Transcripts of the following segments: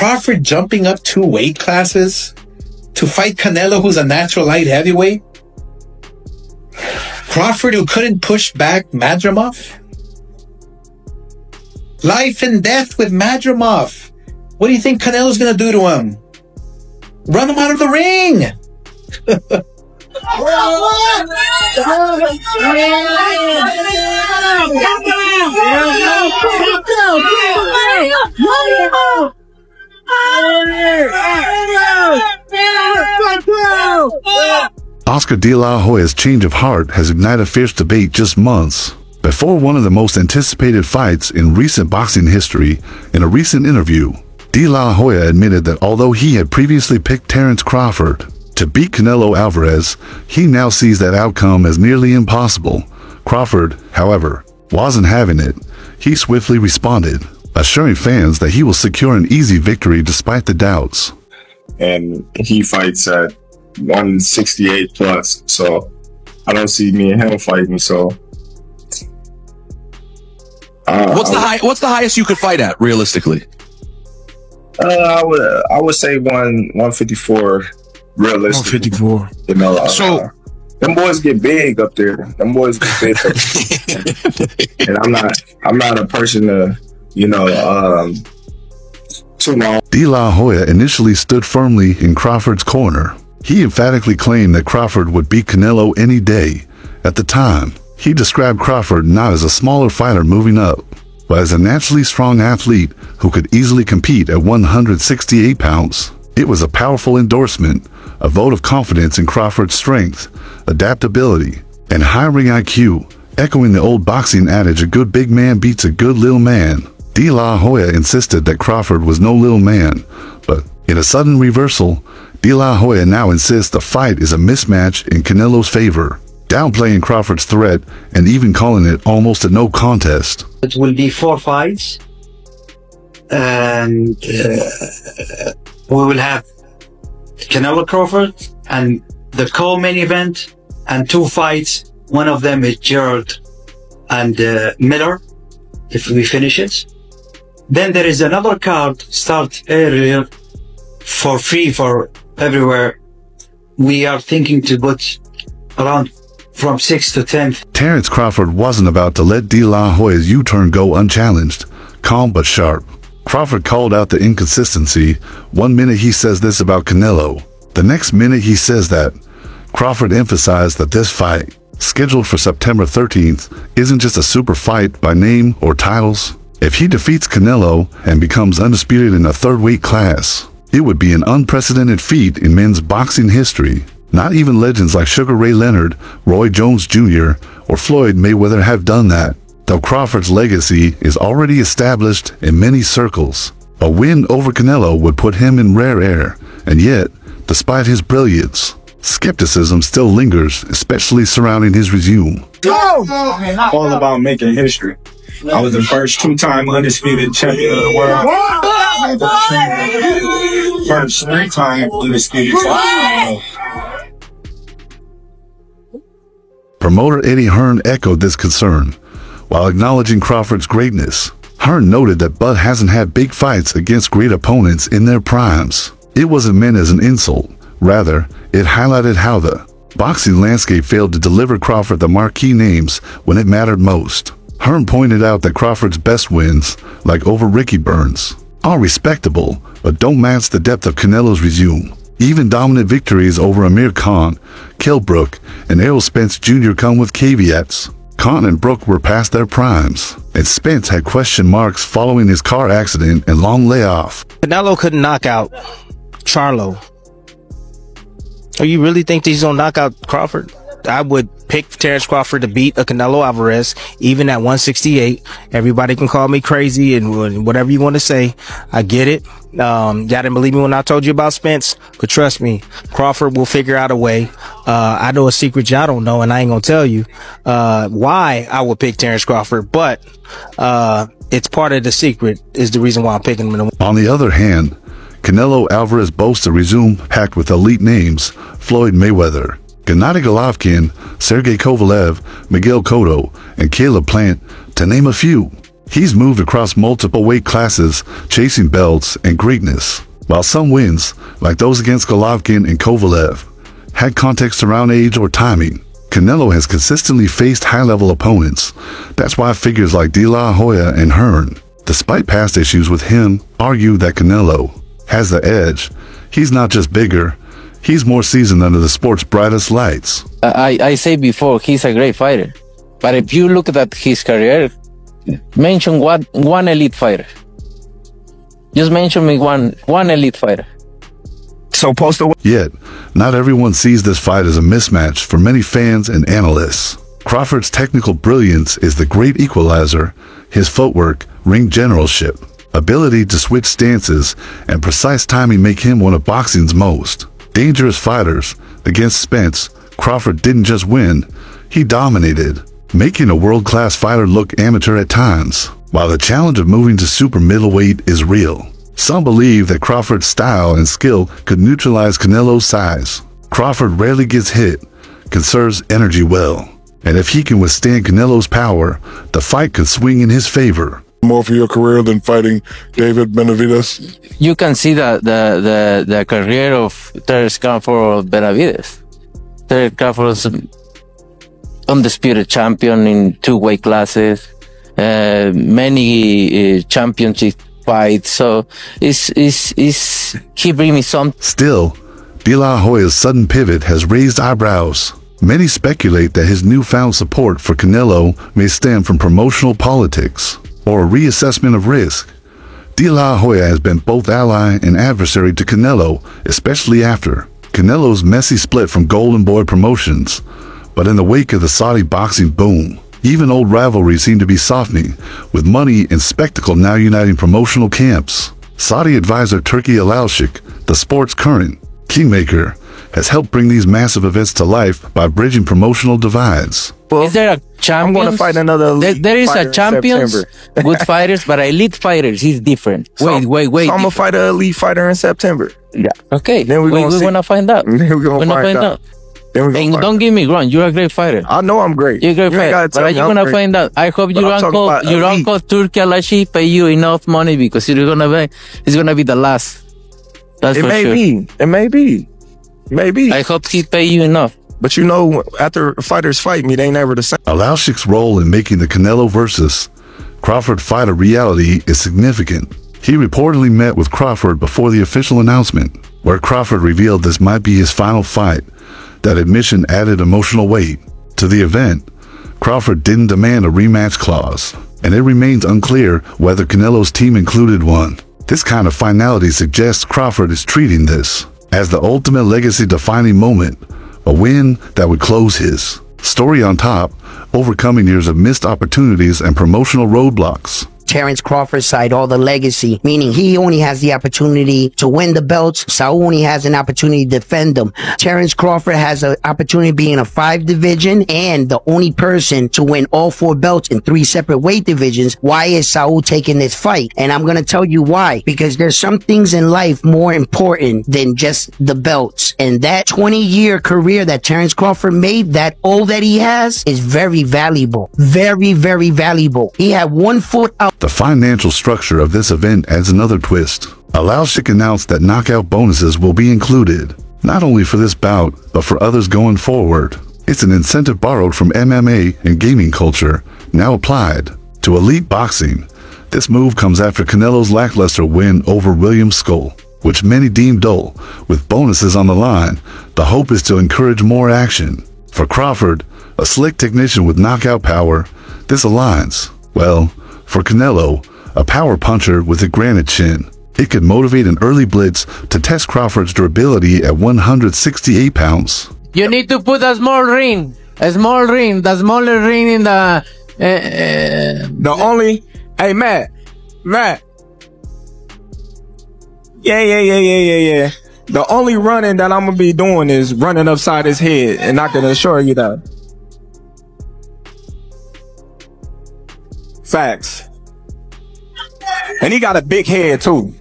Crawford jumping up 2 weight classes to fight Canelo, who's a natural light heavyweight? Crawford, who couldn't push back Madrimov? Life and death with Madrimov. What do you think Canelo's going to do to him? Run him out of the ring! Oscar De La Hoya's change of heart has ignited fierce debate just months before one of the most anticipated fights in recent boxing history. In a recent interview, De La Hoya admitted that although he had previously picked Terence Crawford to beat Canelo Alvarez, he now sees that outcome as nearly impossible. Crawford, however, wasn't having it. He swiftly responded, assuring fans that he will secure an easy victory despite the doubts. And he fights at 168 plus, so I don't see me and him fighting. So what's the highest you could fight at realistically? I would say 154 realistically. 154. You know, so them boys get big up there. Them boys get big up there. And I'm not a person to, you know, too long. De La Hoya initially stood firmly in Crawford's corner. He emphatically claimed that Crawford would beat Canelo any day. At the time, he described Crawford not as a smaller fighter moving up, but as a naturally strong athlete who could easily compete at 168 pounds. It was a powerful endorsement, a vote of confidence in Crawford's strength, adaptability, and high ring IQ, echoing the old boxing adage, a good big man beats a good little man. De La Hoya insisted that Crawford was no little man, but in a sudden reversal, De La Hoya now insists the fight is a mismatch in Canelo's favor, downplaying Crawford's threat and even calling it almost a no contest. It will be 4 fights, and we will have Canelo Crawford and the co-main event, and 2 fights. One of them is Gerald and Miller, if we finish it. Then there is another card start earlier for free for everywhere. We are thinking to put around from 6th to 10th. Terence Crawford wasn't about to let De La Hoya's U-turn go unchallenged, calm but sharp. Crawford called out the inconsistency. One minute he says this about Canelo, the next minute he says that. Crawford emphasized that this fight, scheduled for September 13th, isn't just a super fight by name or titles. If he defeats Canelo and becomes undisputed in a 3rd weight class, it would be an unprecedented feat in men's boxing history. Not even legends like Sugar Ray Leonard, Roy Jones Jr., or Floyd Mayweather have done that, though Crawford's legacy is already established in many circles. A win over Canelo would put him in rare air, and yet, despite his brilliance, skepticism still lingers, especially surrounding his resume. All about making history. I was the first 2-time undisputed champion of the world. First 3-time undisputed champion. Promoter Eddie Hearn echoed this concern. While acknowledging Crawford's greatness, Hearn noted that Bud hasn't had big fights against great opponents in their primes. It wasn't meant as an insult. Rather, it highlighted how the boxing landscape failed to deliver Crawford the marquee names when it mattered most. Hearn pointed out that Crawford's best wins, like over Ricky Burns, are respectable, but don't match the depth of Canelo's resume. Even dominant victories over Amir Khan, Kell Brook, and Errol Spence Jr. come with caveats. Khan and Brook were past their primes, and Spence had question marks following his car accident and long layoff. Canelo couldn't knock out Charlo. Oh, you really think he's gonna knock out Crawford? I would pick Terence Crawford to beat a Canelo Alvarez, even at 168. Everybody can call me crazy and whatever you want to say. I get it. Y'all didn't believe me when I told you about Spence, but trust me, Crawford will figure out a way. I know a secret y'all don't know, and I ain't gonna tell you why I would pick Terence Crawford, but it's part of the secret is the reason why I'm picking him. On the other hand, Canelo Alvarez boasts a resume packed with elite names: Floyd Mayweather, Gennady Golovkin, Sergey Kovalev, Miguel Cotto, and Caleb Plant, to name a few. He's moved across multiple weight classes, chasing belts and greatness. While some wins, like those against Golovkin and Kovalev, had context around age or timing, Canelo has consistently faced high-level opponents. That's why figures like De La Hoya and Hearn, despite past issues with him, argue that Canelo has the edge. He's not just bigger, he's more seasoned under the sport's brightest lights. I say before, he's a great fighter. But if you look at his career, mention one elite fighter. Just mention me one elite fighter. So Yet, not everyone sees this fight as a mismatch for many fans and analysts. Crawford's technical brilliance is the great equalizer. His footwork, ring generalship, ability to switch stances, and precise timing make him one of boxing's most dangerous fighters. Against Spence, Crawford didn't just win, he dominated, making a world-class fighter look amateur at times. While the challenge of moving to super middleweight is real, some believe that Crawford's style and skill could neutralize Canelo's size. Crawford rarely gets hit, conserves energy well, and if he can withstand Canelo's power, the fight could swing in his favor. More for your career than fighting David Benavidez? You can see the career of Terence Crawford Benavidez. Terence Crawford was undisputed champion in 2 weight classes, many championship fights. So he bring me some. Still, De La Hoya's sudden pivot has raised eyebrows. Many speculate that his newfound support for Canelo may stem from promotional politics or a reassessment of risk. De La Hoya has been both ally and adversary to Canelo, especially after Canelo's messy split from Golden Boy Promotions. But in the wake of the Saudi boxing boom, even old rivalries seem to be softening, with money and spectacle now uniting promotional camps. Saudi advisor Turki Al-Sheikh, the sport's current kingmaker, has helped bring these massive events to life by bridging promotional divides. Is there a champion? I'm going to fight another elite There is fighter a in champions, September. good fighters, but elite fighters is different. So- Wait. So I'm going to fight an elite fighter in September. Yeah. Okay, Then we're we gonna see. want to find out. Then we're going We're to gonna find out. Then we're And gonna don't get me wrong, you're a great fighter. I know I'm great. You're a great You ain't fighter. gotta But tell are me you I'm going to great. find out? I hope But your I'm talking about your elite. uncle Turki Al-Sheikh pay you enough money because it's going to be the last. That's It for may sure. be. It may be. Maybe. I hope he pay you enough. But you know, after fighters fight me, they ain't never the same. Al-Sheikh's role in making the Canelo versus Crawford fight a reality is significant. He reportedly met with Crawford before the official announcement, where Crawford revealed this might be his final fight. That admission added emotional weight to the event. Crawford didn't demand a rematch clause, and it remains unclear whether Canelo's team included one. This kind of finality suggests Crawford is treating this as the ultimate legacy-defining moment, a win that would close his story on top, overcoming years of missed opportunities and promotional roadblocks. Terence Crawford's side, all the legacy, meaning he only has the opportunity to win the belts. Saul only has an opportunity to defend them. Terence Crawford has an opportunity to be in a 5 division and the only person to win all 4 belts in 3 separate weight divisions. Why is Saul taking this fight? And I'm going to tell you why. Because there's some things in life more important than just the belts. And that 20-year career that Terence Crawford made, that all that he has, is very valuable. Very, very valuable. He had 1 foot out. The financial structure of this event adds another twist. Al-Sheikh announced that knockout bonuses will be included, not only for this bout, but for others going forward. It's an incentive borrowed from MMA and gaming culture, now applied to elite boxing. This move comes after Canelo's lackluster win over William Skull, which many deem dull. With bonuses on the line, the hope is to encourage more action. For Crawford, a slick technician with knockout power, this aligns. Well, for Canelo, a power puncher with a granite chin, it could motivate an early blitz to test Crawford's durability at 168 pounds. You need to put a small ring. The smaller ring in the... The only, hey, Matt. Yeah. The only running that I'm gonna be doing is running upside his head, and I can assure you that. Facts. And he got a big head too.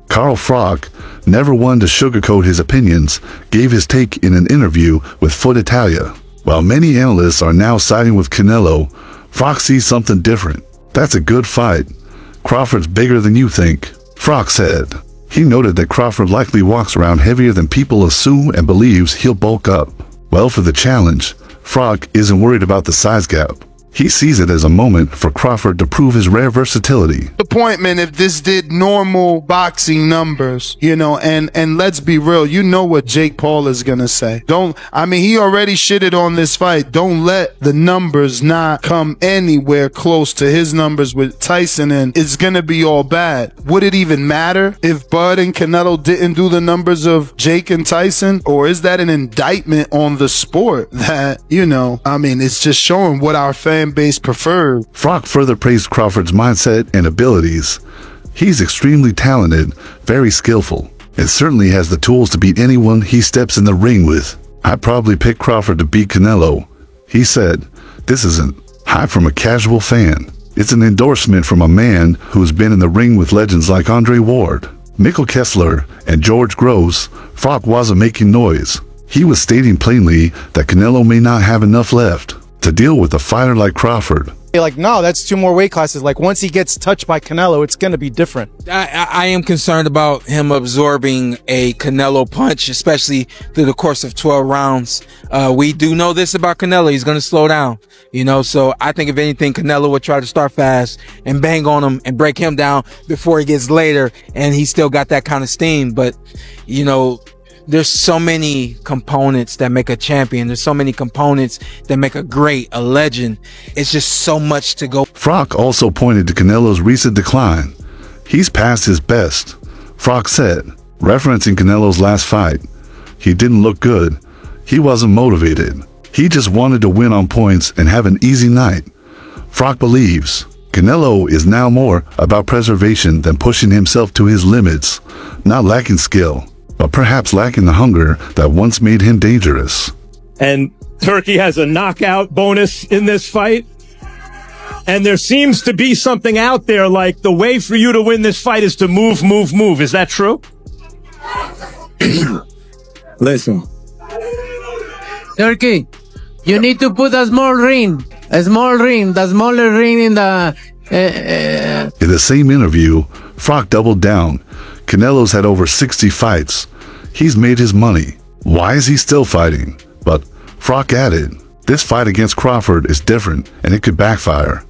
Carl Froch, never one to sugarcoat his opinions, gave his take in an interview with Foot Italia. While many analysts are now siding with Canelo, Froch sees something different. That's a good fight. Crawford's bigger than you think, Froch said. He noted that Crawford likely walks around heavier than people assume and believes he'll bulk up. Well, for the challenge, Froch isn't worried about the size gap. He sees it as a moment for Crawford to prove his rare versatility. Appointment if this did normal boxing numbers, you know, and let's be real, you know what Jake Paul is gonna say. He already shitted on this fight. Don't let the numbers not come anywhere close to his numbers with Tyson, and it's gonna be all bad. Would it even matter if Bud and Canelo didn't do the numbers of Jake and Tyson? Or is that an indictment on the sport that, it's just showing what our fan base preferred? Froch further praised Crawford's mindset and abilities. He's extremely talented, very skillful, and certainly has the tools to beat anyone he steps in the ring with. I'd probably pick Crawford to beat Canelo, he said. This isn't hype from a casual fan. It's an endorsement from a man who's been in the ring with legends like Andre Ward, Mikkel Kessler, and George Groves. Froch wasn't making noise. He was stating plainly that Canelo may not have enough left to deal with a fighter like Crawford. No, that's 2 more weight classes. Once he gets touched by Canelo, it's going to be different. I am concerned about him absorbing a Canelo punch, especially through the course of 12 rounds. We do know this about Canelo. He's going to slow down, so I think if anything, Canelo would try to start fast and bang on him and break him down before he gets later. And he's still got that kind of steam. But, there's so many components that make a champion. There's so many components that make a great, a legend. It's just so much to go. Froch also pointed to Canelo's recent decline. He's past his best, Froch said, referencing Canelo's last fight. He didn't look good. He wasn't motivated. He just wanted to win on points and have an easy night. Froch believes Canelo is now more about preservation than pushing himself to his limits, not lacking skill, but perhaps lacking the hunger that once made him dangerous. And Turkey has a knockout bonus in this fight. And there seems to be something out there like the way for you to win this fight is to move. Is that true? Listen. Turkey, you need to put a small ring, the smaller ring in the... In the same interview, Froch doubled down. Canelo's had over 60 fights. He's made his money. Why is he still fighting? But Froch added, this fight against Crawford is different and it could backfire.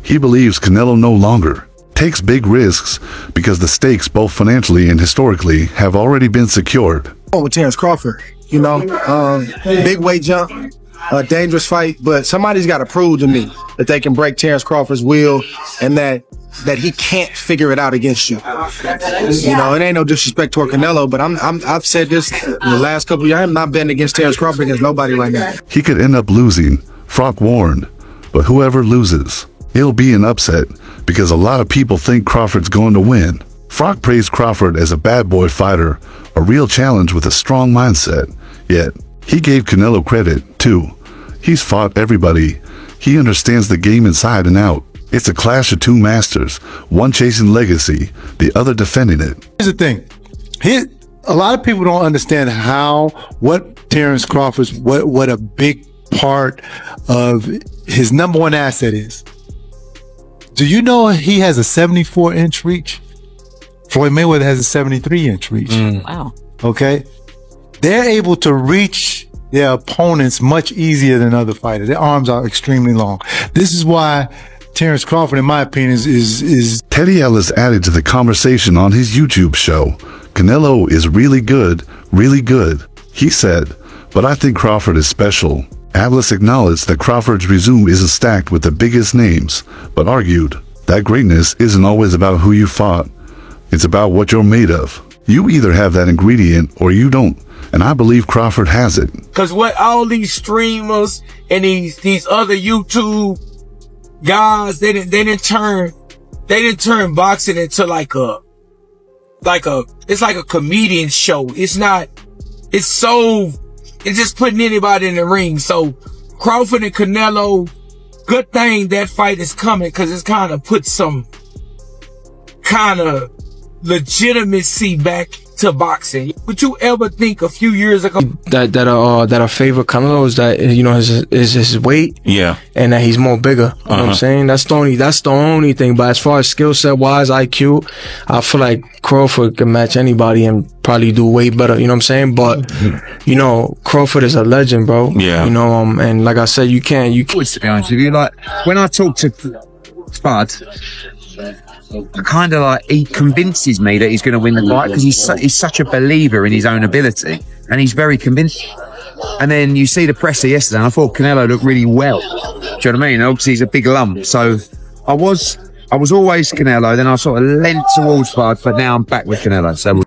He believes Canelo no longer takes big risks because the stakes, both financially and historically, have already been secured. With Terence Crawford, big weight jump, a dangerous fight, but somebody's got to prove to me that they can break Terence Crawford's will and that he can't figure it out against you. It ain't no disrespect toward Canelo, but I've said this in the last couple of years. I'm not betting against Terence Crawford against nobody right now. He could end up losing, Froch warned, but whoever loses, it'll be an upset because a lot of people think Crawford's going to win. Froch praised Crawford as a bad boy fighter, a real challenge with a strong mindset. Yet, he gave Canelo credit, too. He's fought everybody. He understands the game inside and out. It's a clash of two masters, one chasing legacy, the other defending it. Here's the thing. A lot of people don't understand what Terence Crawford's, what a big part of his number one asset is. Do you know he has a 74-inch reach? Floyd Mayweather has a 73-inch reach. Wow. Okay? They're able to reach their opponents much easier than other fighters. Their arms are extremely long. This is why Terence Crawford, in my opinion, is Teddy Ellis added to the conversation on his YouTube show. Canelo is really good, he said, but I think Crawford is special. Ellis acknowledged that Crawford's resume isn't stacked with the biggest names, but argued that greatness isn't always about who you fought. It's about what you're made of. You either have that ingredient or you don't, and I believe Crawford has it. Because what all these streamers and these other YouTube guys, they didn't turn boxing into it's like a comedian show. It's just putting anybody in the ring. So Crawford and Canelo, good thing that fight is coming because it's kind of put some kind of legitimacy back to boxing. Would you ever think a few years ago that favor Canelo is that, you know, his weight, and that he's more bigger. You know what I'm saying? That's the only thing. But as far as skill set wise, IQ, I feel like Crawford can match anybody and probably do way better. You know what I'm saying? But you know, Crawford is a legend, bro. Yeah. You know, and like I said, you can't. To be honest with you, like when I talk to Spud, kind of like he convinces me that he's going to win the fight because he's such a believer in his own ability and he's very convinced. And then you see the presser yesterday and I thought Canelo looked really well. Do you know what I mean? Obviously he's a big lump, so I was always Canelo, then I sort of leant towards Spud, but now I'm back with Canelo. So